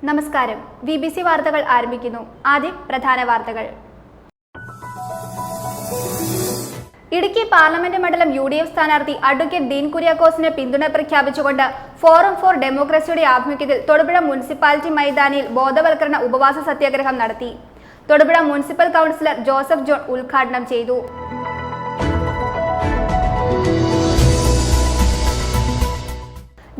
നമസ്കാരം. BBC വാർത്തകൾ ആരംഭിക്കുന്നു. ആദ്യം പ്രധാന വാർത്തകൾ. ഇടുക്കി പാർലമെന്റ് മണ്ഡലം UDF സ്ഥാനാർത്ഥി അഡ്വക്കേറ്റ് ഡീൻ കുര്യാക്കോസിന് പിന്തുണ പ്രഖ്യാപിച്ചുകൊണ്ട് ഫോറം ഫോർ ഡെമോക്രസിയുടെ ആഭിമുഖ്യത്തിൽ തൊടുപുഴ മുനിസിപ്പാലിറ്റി മൈതാനിയിൽ ബോധവൽക്കരണ ഉപവാസ സത്യാഗ്രഹം നടത്തി. തൊടുപുഴ മുനിസിപ്പൽ കൗൺസിലർ ജോസഫ് ജോൺ ഉദ്ഘാടനം ചെയ്തു.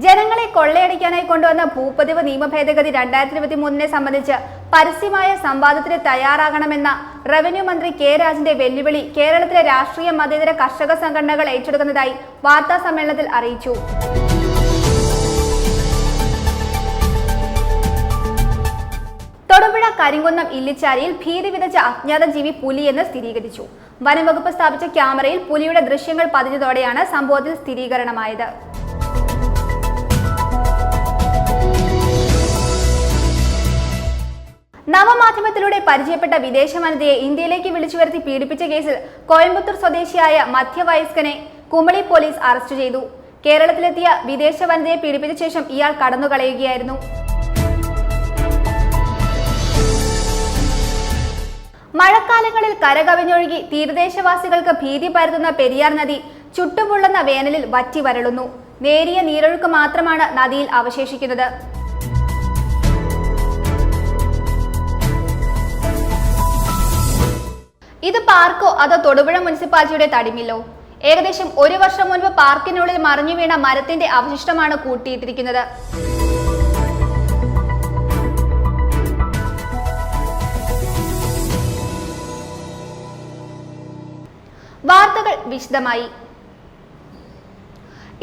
ജനങ്ങളെ കൊള്ളയടിക്കാനായി കൊണ്ടുവന്ന ഭൂപതിവ് നിയമ ഭേദഗതി 2023 സംബന്ധിച്ച് പരസ്യമായ സംവാദത്തിന് തയ്യാറാകണമെന്ന റവന്യൂ മന്ത്രി കെ രാജന്റെ വെല്ലുവിളി കേരളത്തിലെ രാഷ്ട്രീയ മതേതര കർഷക സംഘടനകൾ ഏറ്റെടുക്കുന്നതായി വാർത്താ സമ്മേളനത്തിൽ അറിയിച്ചു. തൊടുപുഴ കരിങ്കുന്നം ഇല്ലിച്ചാരിയിൽ ഭീതി വിതച്ച അജ്ഞാത ജീവി പുലിയെന്ന് സ്ഥിരീകരിച്ചു. വനംവകുപ്പ് സ്ഥാപിച്ച ക്യാമറയിൽ പുലിയുടെ ദൃശ്യങ്ങൾ പതിഞ്ഞതോടെയാണ് സംഭവത്തിൽ സ്ഥിരീകരണമായത്. നവമാധ്യമത്തിലൂടെ പരിചയപ്പെട്ട വിദേശ വനിതയെ ഇന്ത്യയിലേക്ക് വിളിച്ചു വരുത്തി പീഡിപ്പിച്ച കേസിൽ കോയമ്പത്തൂർ സ്വദേശിയായ മധ്യവയസ്കനെ കുമളി പോലീസ് അറസ്റ്റ് ചെയ്തു. കേരളത്തിലെത്തിയ വിദേശ വനിതയെ പീഡിപ്പിച്ച ശേഷം ഇയാൾ കടന്നുകളയുകയായിരുന്നു. മഴക്കാലങ്ങളിൽ കരകവിഞ്ഞൊഴുകി തീരദേശവാസികൾക്ക് ഭീതി പരത്തുന്ന പെരിയാർ നദി ചുട്ടുപൊള്ളുന്ന വേനലിൽ വറ്റി വരളുന്നു. നേരിയ നീരൊഴുക്ക് മാത്രമാണ് നദിയിൽ അവശേഷിക്കുന്നത്. ഇത് പാർക്കോ അതോ തൊടുപുഴ മുനിസിപ്പാലിറ്റിയുടെ തടിമില്ലോ? ഏകദേശം 1 വർഷം മുൻപ് പാർക്കിനുള്ളിൽ മറിഞ്ഞു വീണ മരത്തിന്റെ അവശിഷ്ടമാണ് കൂട്ടിയിട്ടിരിക്കുന്നത്. വാർത്തകൾ വിശദമായി.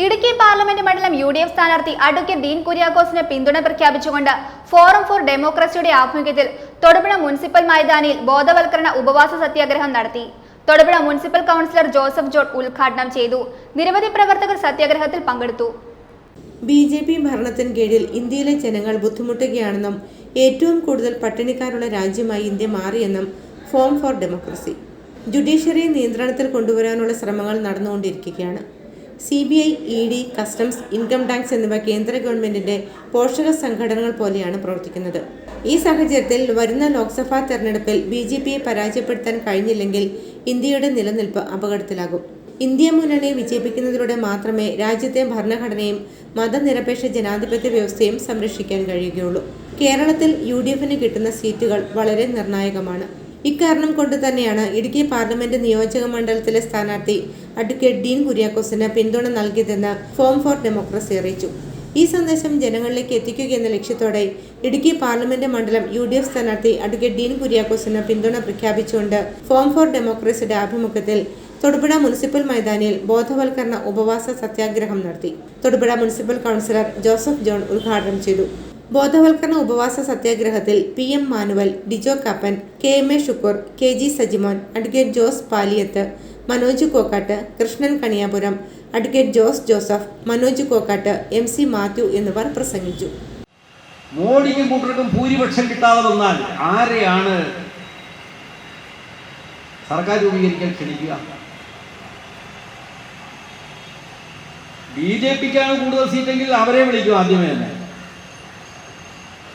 ഇടുക്കി പാർലമെന്റ് മണ്ഡലം UDF സ്ഥാനാർത്ഥി അഡ്വക്കേറ്റ് ഡീൻ കുര്യാക്കോസിന് പിന്തുണ പ്രഖ്യാപിച്ചുകൊണ്ട് ഫോറം ഫോർ ഡെമോക്രസിയുടെ ആഭിമുഖ്യത്തിൽ തൊടുപുഴ മുനിസിപ്പൽ മൈതാനിയിൽ ബോധവൽക്കരണ ഉപവാസ സത്യാഗ്രഹം നടത്തി. തൊടുപുഴ മുനിസിപ്പൽ കൗൺസിലർ ജോസഫ് ജോൺ ഉദ്ഘാടനം ചെയ്തു. നിരവധി പ്രവർത്തകർ സത്യാഗ്രഹത്തിൽ പങ്കെടുത്തു. BJP ഭരണത്തിന് കീഴിൽ ഇന്ത്യയിലെ ജനങ്ങൾ ബുദ്ധിമുട്ടുകയാണെന്നും ഏറ്റവും കൂടുതൽ പട്ടിണിക്കാരുള്ള രാജ്യമായി ഇന്ത്യ മാറിയെന്നും ഫോറം ഫോർ ഡെമോക്രസി ജുഡീഷ്യറി നിയന്ത്രണത്തിൽ കൊണ്ടുവരാനുള്ള ശ്രമങ്ങൾ നടന്നുകൊണ്ടിരിക്കുകയാണ്. CBI, ED, customs, income tax എന്നിവ കേന്ദ്ര ഗവൺമെന്റിന്റെ പോഷക സംഘടനകൾ പോലെയാണ് പ്രവർത്തിക്കുന്നത്. ഈ സാഹചര്യത്തിൽ വരുന്ന ലോക്സഭാ തെരഞ്ഞെടുപ്പിൽ BJPയെ പരാജയപ്പെടുത്താൻ കഴിഞ്ഞില്ലെങ്കിൽ ഇന്ത്യയുടെ നിലനിൽപ്പ് അപകടത്തിലാകും. ഇന്ത്യ മുന്നണിയെ വിജയിപ്പിക്കുന്നതിലൂടെ മാത്രമേ രാജ്യത്തെ ഭരണഘടനയും മതനിരപേക്ഷ ജനാധിപത്യ വ്യവസ്ഥയും സംരക്ഷിക്കാൻ കഴിയുകയുള്ളൂ. കേരളത്തിൽ UDFന് കിട്ടുന്ന സീറ്റുകൾ വളരെ നിർണായകമാണ്. ഇക്കാരണം കൊണ്ട് തന്നെയാണ് ഇടുക്കി പാർലമെന്റ് നിയോജക മണ്ഡലത്തിലെ സ്ഥാനാർത്ഥി അഡ്വക്കേറ്റ് ഡീൻ കുര്യാക്കോസിന് പിന്തുണ നൽകിയതെന്ന് ഫോറം ഫോർ ഡെമോക്രസി അറിയിച്ചു. ഈ സന്ദേശം ജനങ്ങളിലേക്ക് എത്തിക്കുകയെന്ന ലക്ഷ്യത്തോടെ ഇടുക്കി പാർലമെന്റ് മണ്ഡലം UDF സ്ഥാനാർത്ഥി അഡ്വക്കേറ്റ് ഡീൻ കുര്യാക്കോസിന് പിന്തുണ പ്രഖ്യാപിച്ചുകൊണ്ട് ഫോറം ഫോർ ഡെമോക്രസിയുടെ ആഭിമുഖ്യത്തിൽ തൊടുപുഴ മുനിസിപ്പൽ മൈതാനിയിൽ ബോധവൽക്കരണ ഉപവാസ സത്യാഗ്രഹം നടത്തി. തൊടുപുഴ മുനിസിപ്പൽ കൗൺസിലർ ജോസഫ് ജോൺ ഉദ്ഘാടനം ചെയ്തു. ബോധവൽക്കരണ ഉപവാസ സത്യാഗ്രഹത്തിൽ PM Manuel, Dijo Kappan, KMA Shukkur, KG Sajimon, advocate Jose Paliyath, Manoj Kokkat, Krishnan Kaniyapuram, advocate Jose Joseph, Manoj Kokkat, MC Mathew എന്നിവർ പ്രസംഗിച്ചു. മോഡിക്കും കൂട്ടർക്കും ഭൂരിപക്ഷം കിട്ടാതെ വന്നാൽ ആരെയാണ് സർക്കാർ രൂപീകരിക്കാൻ ക്ഷണിക്കുക? BJPക്കാണ് കൂടുതൽ സീറ്റെങ്കിൽ അവരെ വിളിക്കും ആദ്യമേ തന്നെ.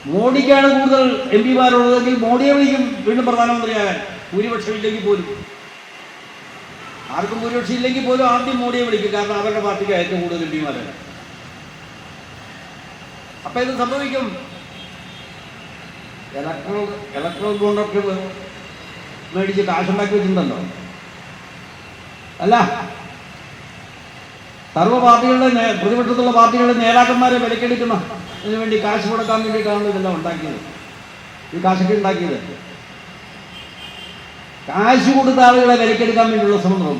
മോഡിക്കാണ് കൂടുതൽ MP മാരുള്ളതെങ്കിൽ മോഡിയെ വിളിക്കും വീണ്ടും പ്രധാനമന്ത്രിയാകാൻ. ഭൂരിപക്ഷം ഇല്ലെങ്കിൽ പോലും, ആർക്കും ഭൂരിപക്ഷം ഇല്ലെങ്കിൽ പോലും ആദ്യം മോഡിയെ വിളിക്കും. കാരണം അവരുടെ പാർട്ടിക്ക് ഏറ്റവും കൂടുതൽ MP മാരാണ്. അപ്പൊ ഇത് സംഭവിക്കും. ഇലക്ട്രൽ ബോണ്ടൊക്കെ മേടിച്ച് കാശുണ്ടാക്കി വെച്ചിട്ടുണ്ടല്ലോ. അല്ല, സർവ്വ പാർട്ടികളുടെ പ്രതിപക്ഷത്തുള്ള പാർട്ടികളുടെ നേതാക്കന്മാരെ വിലക്കെടുക്കുന്ന ഇതിനു വേണ്ടി കാശ് കൊടുക്കാൻ വേണ്ടിയിട്ടാണ് ഇതെല്ലാം ഉണ്ടാക്കിയത്. ഈ കാശൊക്കെ ഉണ്ടാക്കിയത് കാശ് കൊടുത്ത ആളുകളെ വിലക്കെടുക്കാൻ വേണ്ടിയുള്ള ശ്രമം.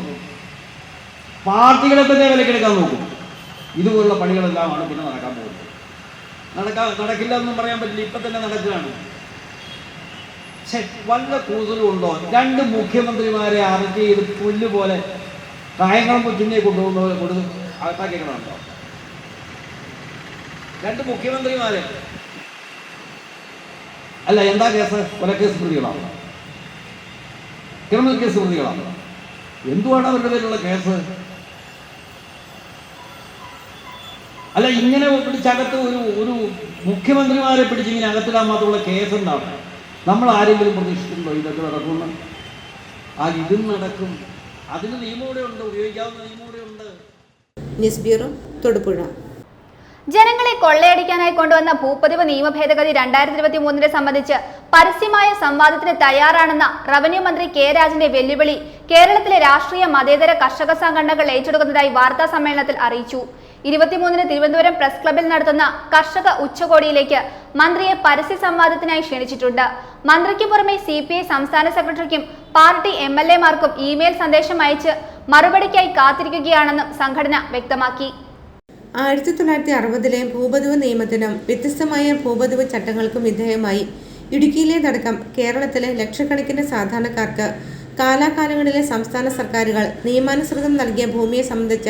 പാർട്ടികളെ തന്നെ വിലക്കെടുക്കാൻ നോക്കും. ഇതുപോലുള്ള പണികളെല്ലാമാണ് പിന്നെ നടക്കാൻ പോകുന്നത്. നടക്കില്ല എന്നും പറയാൻ പറ്റില്ല. ഇപ്പം തന്നെ നടക്കുകയാണ്. പക്ഷെ വല്ല കൂസലും ഉണ്ടോ? 2 മുഖ്യമന്ത്രിമാരെ അറസ്റ്റ് ചെയ്ത് പുല്ലുപോലെ കായങ്ങളും കൊച്ചിനെ കൊണ്ടുപോകുന്ന കൊടുത്ത് അകത്താക്കിക്കണമുണ്ടോ? 2 മുഖ്യമന്ത്രിമാരെ അല്ല, എന്താ കേസ്? കൊലക്കേസ് പ്രതികളാണ്, ക്രിമിനൽ കേസ് പ്രതികളാണ്. എന്തുവാണ് അവരുടെ പേരിലുള്ള കേസ്? അല്ല, ഇങ്ങനെ പിടിച്ചകത്ത് ഒരു മുഖ്യമന്ത്രിമാരെ പിടിച്ച് ഇങ്ങനെ അകത്തിടാൻ മാത്രമുള്ള കേസുണ്ടാവും. നമ്മൾ ആരെങ്കിലും പ്രതീക്ഷിക്കുന്നുണ്ടോ ഇതൊക്കെ നടക്കുമെന്ന്? ഇതും നടക്കും. അതിന് നിയമൂടെ ഉണ്ട്, ഉപയോഗിക്കാവുന്ന നിയമൂടെ ഉണ്ട്. News bureau, Thodupuzha. ജനങ്ങളെ കൊള്ളയടിക്കാനായി കൊണ്ടുവന്ന ഭൂപതിവ് നിയമ ഭേദഗതി 2023 സംബന്ധിച്ച് പരസ്യമായ സംവാദത്തിന് തയ്യാറാണെന്ന റവന്യൂ മന്ത്രി കെ രാജന്റെ വെല്ലുവിളി കേരളത്തിലെ രാഷ്ട്രീയ മതേതര കർഷക സംഘടനകൾ ഏറ്റെടുക്കുന്നതായി വാർത്താ സമ്മേളനത്തിൽ അറിയിച്ചു. 23 തിരുവനന്തപുരം പ്രസ് ക്ലബിൽ നടത്തുന്ന കർഷക ഉച്ചകോടിയിലേക്ക് മന്ത്രിയെ പരസ്യ സംവാദത്തിനായി ക്ഷണിച്ചിട്ടുണ്ട്. മന്ത്രിക്ക് പുറമെ CPI സംസ്ഥാന സെക്രട്ടറിക്കും പാർട്ടി MLA-മാർക്കും ഇമെയിൽ സന്ദേശം അയച്ച് മറുപടിക്കായി കാത്തിരിക്കുകയാണെന്നും സംഘടന വ്യക്തമാക്കി. 1960 ഭൂപതിവ് നിയമത്തിനും വ്യത്യസ്തമായ ഭൂപതിവ് ചട്ടങ്ങൾക്കും വിധേയമായി ഇടുക്കിയിലേതടക്കം കേരളത്തിലെ ലക്ഷക്കണക്കിന് സാധാരണക്കാർക്ക് കാലാകാലങ്ങളിലെ സംസ്ഥാന സർക്കാരുകൾ നിയമാനുസൃതം നൽകിയ ഭൂമിയെ സംബന്ധിച്ച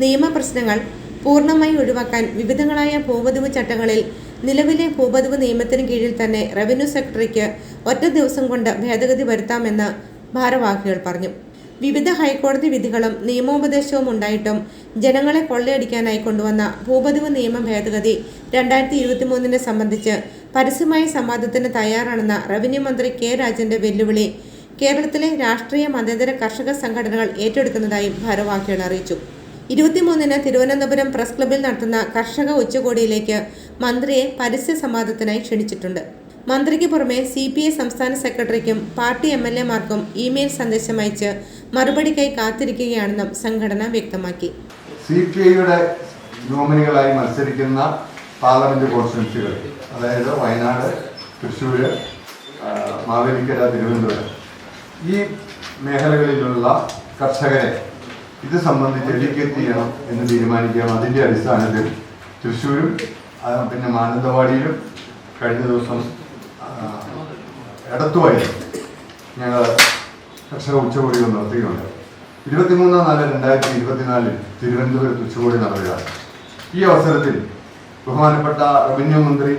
നിയമപ്രശ്നങ്ങൾ പൂർണ്ണമായി ഒഴിവാക്കാൻ വിവിധങ്ങളായ ഭൂപതിവ് ചട്ടങ്ങളിൽ നിലവിലെ ഭൂപതിവ് നിയമത്തിന് കീഴിൽ തന്നെ റവന്യൂ സെക്രട്ടറിക്ക് ഒറ്റ ദിവസം കൊണ്ട് ഭേദഗതി വരുത്താമെന്ന് ഭാരവാഹികൾ പറഞ്ഞു. വിവിധ ഹൈക്കോടതി വിധികളും നിയമോപദേശവും ഉണ്ടായിട്ടും ജനങ്ങളെ കൊള്ളയടിക്കാനായി കൊണ്ടുവന്ന ഭൂപതിവ് നിയമ ഭേദഗതി 2023 സംബന്ധിച്ച് പരസ്യമായ സംവാദത്തിന് തയ്യാറാണെന്ന റവന്യൂ മന്ത്രി കെ രാജന്റെ വെല്ലുവിളി കേരളത്തിലെ രാഷ്ട്രീയ മതേതര കർഷക സംഘടനകൾ ഏറ്റെടുക്കുന്നതായും ഭാരവാഹികൾ അറിയിച്ചു. 23 തിരുവനന്തപുരം പ്രസ് ക്ലബിൽ നടത്തുന്ന കർഷക ഉച്ചകോടിയിലേക്ക് മന്ത്രിയെ പരസ്യ സംവാദത്തിനായി ക്ഷണിച്ചിട്ടുണ്ട്. മന്ത്രിക്ക് പുറമെ CPI സംസ്ഥാന സെക്രട്ടറിക്കും പാർട്ടി MLA-മാർക്കും ഇമെയിൽ സന്ദേശം അയച്ച് മറുപടിക്കായി കാത്തിരിക്കുകയാണെന്നും സംഘടന വ്യക്തമാക്കി. CPIയുടെ നോമിനികളായി മത്സരിക്കുന്ന പാർലമെന്റ് കോൺസ്റ്റിറ്റ്യുവൻസികൾ, അതായത് വയനാട്, തൃശ്ശൂർ, മാവേലിക്കര, തിരുവനന്തപുരം, ഈ മേഖലകളിലുള്ള കർഷകരെ ഇത് സംബന്ധിച്ച് എഡ്യൂക്കേറ്റ് ചെയ്യണം എന്ന് തീരുമാനിക്കുകയാണ്. അതിൻ്റെ അടിസ്ഥാനത്തിൽ തൃശ്ശൂരും പിന്നെ മാനന്തവാടിയിലും കഴിഞ്ഞ ദിവസം എടത്തുവായി ഞങ്ങൾ കർഷക ഉച്ചകോടി നടത്തുകയുണ്ട്. 23/4/2024 തിരുവനന്തപുരത്ത് ഉച്ചകോടി നടത്തുകയാണ്. ഈ അവസരത്തിൽ ബഹുമാനപ്പെട്ട റവന്യൂ മന്ത്രി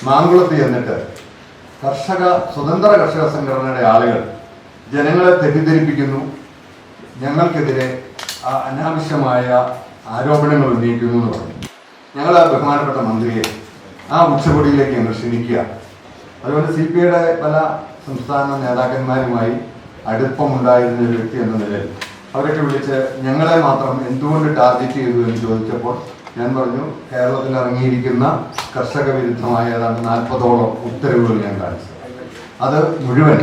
മാങ്കുളത്ത് ചെന്നിട്ട് സ്വതന്ത്ര കർഷക സംഘടനയുടെ ആളുകൾ ജനങ്ങളെ തെറ്റിദ്ധരിപ്പിക്കുന്നു, ഞങ്ങൾക്കെതിരെ അനാവശ്യമായ ആരോപണങ്ങൾ ഉന്നയിക്കുന്നു എന്ന് പറഞ്ഞു. ഞങ്ങൾ ബഹുമാനപ്പെട്ട മന്ത്രിയെ ആ ഉച്ചകോടിയിലേക്ക് ഞങ്ങൾ ക്ഷണിക്കുക. അതുകൊണ്ട് CPIയുടെ പല സംസ്ഥാന നേതാക്കന്മാരുമായി അടുപ്പമുണ്ടായിരുന്ന ഒരു വ്യക്തി എന്ന നിലയിൽ അവരൊക്കെ വിളിച്ച് ഞങ്ങളെ മാത്രം എന്തുകൊണ്ട് ടാർഗറ്റ് ചെയ്തു എന്ന് ചോദിച്ചപ്പോൾ ഞാൻ പറഞ്ഞു, കേരളത്തിൽ ഇറങ്ങിയിരിക്കുന്ന കർഷക വിരുദ്ധമായ ഏതാണ്ട് 40ഓളം ഉത്തരവുകൾ ഞാൻ കാണിച്ചു. അത് മുഴുവൻ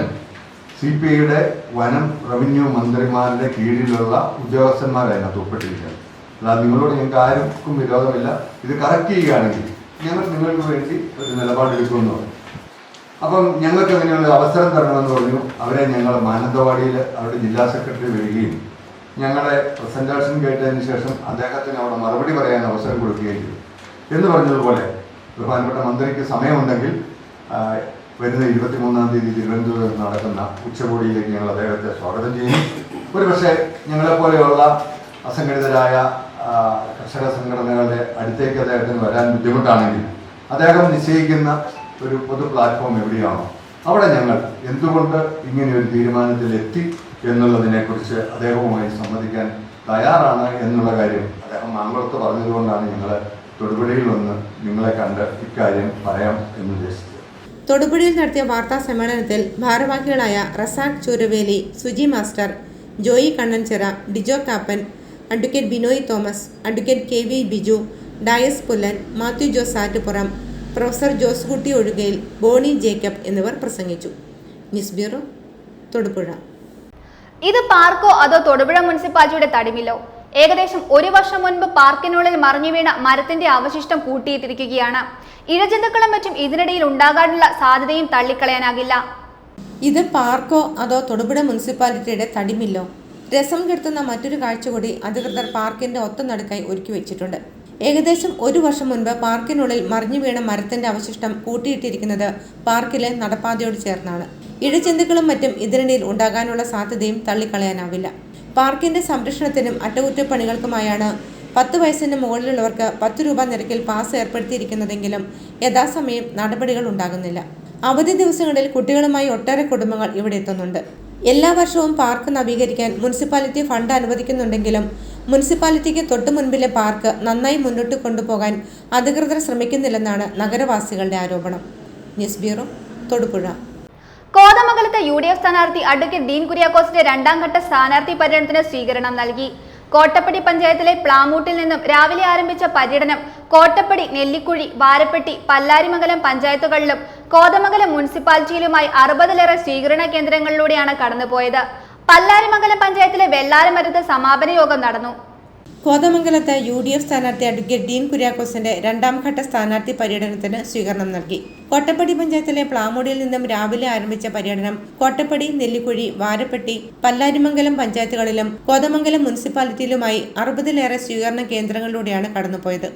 CPIയുടെ വനം റവന്യൂ മന്ത്രിമാരുടെ കീഴിലുള്ള ഉദ്യോഗസ്ഥന്മാരതിനകത്ത് ഒപ്പിട്ടിരിക്കുന്നത്. അല്ലാതെ നിങ്ങളോട് ഞങ്ങൾക്ക് ആർക്കും വിരോധമില്ല. ഇത് കറക്റ്റ് ചെയ്യുകയാണെങ്കിൽ ഞങ്ങൾ നിങ്ങൾക്ക് വേണ്ടി ഒരു നിലപാടെടുക്കുമെന്ന് പറഞ്ഞു. അപ്പം ഞങ്ങൾക്ക് അങ്ങനെയുള്ള അവസരം തരണമെന്ന് പറഞ്ഞു. അവരെ ഞങ്ങൾ മാനന്തവാടിയിൽ അവരുടെ ജില്ലാ സെക്രട്ടറി വരികയും ഞങ്ങളുടെ പ്രസന്റേഷൻ കേട്ടതിന് ശേഷം അദ്ദേഹത്തിന് അവിടെ മറുപടി പറയാൻ അവസരം കൊടുക്കുകയും ചെയ്തു. എന്ന് പറഞ്ഞതുപോലെ ബഹുമാനപ്പെട്ട മന്ത്രിക്ക് സമയമുണ്ടെങ്കിൽ വരുന്ന 23-ാം തീയതി തിരുവനന്തപുരത്ത് നടക്കുന്ന ഉച്ചകോടിയിലേക്ക് ഞങ്ങൾ അദ്ദേഹത്തെ സ്വാഗതം ചെയ്യുന്നു. ഒരുപക്ഷെ ഞങ്ങളെപ്പോലെയുള്ള അസംഘടിതരായ കർഷക സംഘടനകളുടെ അടുത്തേക്ക് അദ്ദേഹത്തിന് വരാൻ ബുദ്ധിമുട്ടാണെങ്കിൽ അദ്ദേഹം നിശ്ചയിക്കുന്ന ഒരു പൊതു പ്ലാറ്റ്ഫോം എവിടെയാണോ അവിടെ ഞങ്ങൾ എന്തുകൊണ്ട് ഇങ്ങനെ ഒരു തീരുമാനത്തിലെത്തി എന്നുള്ളതിനെക്കുറിച്ച് അദ്ദേഹവുമായി സംവദിക്കാൻ തയ്യാറാണ് എന്നുള്ള കാര്യം അദ്ദേഹം മാങ്കുളത്ത് പറഞ്ഞതുകൊണ്ടാണ് ഞങ്ങൾ തൊടുപുഴയിൽ വന്ന് നിങ്ങളെ കണ്ട് ഇക്കാര്യം പറയാം എന്നുദ്ദേശിച്ചത്. തൊടുപുഴയിൽ നടത്തിയ വാർത്താ സമ്മേളനത്തിൽ ഭാരവാഹികളായ Razak Chooraveli, Suji master, Joy Kannanchira, Dijo Kappan, advocate Binoy Thomas, advocate KV Biju, Dias Pullan, Mathew Jose Attupuram, professor Jose Kutty Ozhukayil, Bony Jacob എന്നിവർ പ്രസംഗിച്ചു. News bureau, Thodupuzha. ഇത് പാർക്കോ അതോ തൊടുപുഴ മുനിസിപ്പാലിറ്റിയുടെ തടിമില്ലോ? ഏകദേശം 1 വർഷം മുൻപ് പാർക്കിനുള്ളിൽ മറിഞ്ഞു വീണ മരത്തിന്റെ അവശിഷ്ടം കൂട്ടിയിട്ടിരിക്കുകയാണ്. ഇഴജന്തുക്കളും മറ്റും ഇതിനിടയിൽ ഉണ്ടാകാനുള്ള സാധ്യതയും തള്ളിക്കളയാനാകില്ല. ഇത് പാർക്കോ അതോ തൊടുപുഴ മുനിസിപ്പാലിറ്റിയുടെ തടിമില്ലോ? രസം കെടുത്തുന്ന മറ്റൊരു കാഴ്ച കൂടി അധികൃതർ പാർക്കിന്റെ ഒത്തനടുക്കായി ഒരുക്കി വെച്ചിട്ടുണ്ട്. ഏകദേശം 1 വർഷം മുൻപ് പാർക്കിനുള്ളിൽ മറിഞ്ഞു വീണ മരത്തിന്റെ അവശിഷ്ടം കൂട്ടിയിട്ടിരിക്കുന്നത് പാർക്കിലെ നടപ്പാതയോട് ചേർന്നാണ്. ഇഴജന്തുക്കളും മറ്റും ഇതിനിടയിൽ ഉണ്ടാകാനുള്ള സാധ്യതയും തള്ളിക്കളയാനാവില്ല. പാർക്കിന്റെ സംരക്ഷണത്തിനും അറ്റകുറ്റപ്പണികൾക്കുമായാണ് 10 വയസ്സിന് മുകളിലുള്ളവർക്ക് 10 രൂപ നിരക്കിൽ പാസ് ഏർപ്പെടുത്തിയിരിക്കുന്നതെങ്കിലും യഥാസമയം നടപടികൾ ഉണ്ടാകുന്നില്ല. അവധി ദിവസങ്ങളിൽ കുട്ടികളുമായി ഒട്ടേറെ കുടുംബങ്ങൾ ഇവിടെ എത്തുന്നുണ്ട്. എല്ലാ വർഷവും പാർക്ക് നവീകരിക്കാൻ മുനിസിപ്പാലിറ്റി ഫണ്ട് അനുവദിക്കുന്നുണ്ടെങ്കിലും മുനിസിപ്പാലിറ്റിക്ക് തൊട്ടു മുൻപിലെ പാർക്ക് നന്നായി മുന്നോട്ട് കൊണ്ടുപോകാൻ അധികൃതർ ശ്രമിക്കുന്നില്ലെന്നാണ് നഗരവാസികളുടെ ആരോപണം. News bureau, Thodupuzha. കോതമംഗലത്തെ UDF സ്ഥാനാർത്ഥി അഡ്വക്കേറ്റ് ഡീൻ കുര്യാക്കോസിന്റെ രണ്ടാം ഘട്ട സ്ഥാനാർത്ഥി പര്യടനത്തിന് സ്വീകരണം നൽകി. കോട്ടപ്പടി പഞ്ചായത്തിലെ പ്ലാമൂട്ടിൽ നിന്നും രാവിലെ ആരംഭിച്ച പര്യടനം കോട്ടപ്പടി, നെല്ലിക്കുഴി, വാരപ്പെട്ടി, പല്ലാരിമംഗലം പഞ്ചായത്തുകളിലും കോതമംഗലം മുനിസിപ്പാലിറ്റിയിലുമായി 60-ലേറെ സ്വീകരണ കേന്ദ്രങ്ങളിലൂടെയാണ് കടന്നുപോയത്. പല്ലാരിമംഗലം പഞ്ചായത്തിലെ വെള്ളാരമരത്ത് സമാപന യോഗം നടന്നു. കോതമംഗലത്ത് UDF സ്ഥാനാർത്ഥി അഡ്വക്കേറ്റ് ഡീൻ കുര്യാക്കോസിന്റെ രണ്ടാം ഘട്ട സ്ഥാനാർത്ഥി പര്യടനത്തിന് സ്വീകരണം നൽകി. കോട്ടപ്പടി പഞ്ചായത്തിലെ പ്ലാമൂടിയിൽ നിന്നും രാവിലെ ആരംഭിച്ച പര്യടനം കോട്ടപ്പടി, നെല്ലിക്കുഴി, വാരപ്പെട്ടി, പല്ലാരിമംഗലം പഞ്ചായത്തുകളിലും കോതമംഗലം മുനിസിപ്പാലിറ്റിയിലുമായി 60-ലേറെ സ്വീകരണ കേന്ദ്രങ്ങളിലൂടെയാണ് കടന്നുപോയത്.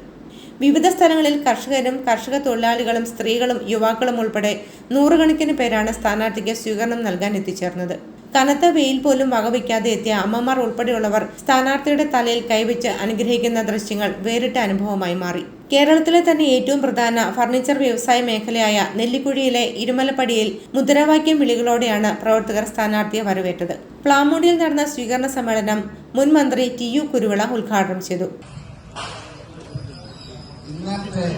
വിവിധ സ്ഥലങ്ങളിൽ കർഷകരും കർഷക തൊഴിലാളികളും സ്ത്രീകളും യുവാക്കളും ഉൾപ്പെടെ നൂറുകണക്കിന് പേരാണ് സ്ഥാനാർത്ഥിക്ക് സ്വീകരണം നൽകാൻ എത്തിച്ചേർന്നത്. കനത്ത വെയിൽ പോലും വകവയ്ക്കാതെ എത്തിയ അമ്മമാർ ഉൾപ്പെടെയുള്ളവർ സ്ഥാനാർത്ഥിയുടെ തലയിൽ കൈവച്ച് അനുഗ്രഹിക്കുന്ന ദൃശ്യങ്ങൾ വേറിട്ട അനുഭവമായി മാറി. കേരളത്തിലെ തന്നെ ഏറ്റവും പ്രധാന ഫർണിച്ചർ വ്യവസായ മേഖലയായ നെല്ലിക്കുഴിയിലെ ഇരുമലപ്പടിയിൽ മുദ്രാവാക്യം വിളികളോടെയാണ് പ്രവർത്തകർ സ്ഥാനാർത്ഥിയെ വരവേറ്റത്. പ്ലാമൂടിയിൽ നടന്ന സ്വീകരണ സമ്മേളനം മുൻ മന്ത്രി TU കുരുവിള ഉദ്ഘാടനം ചെയ്തു. ഇന്നത്തെ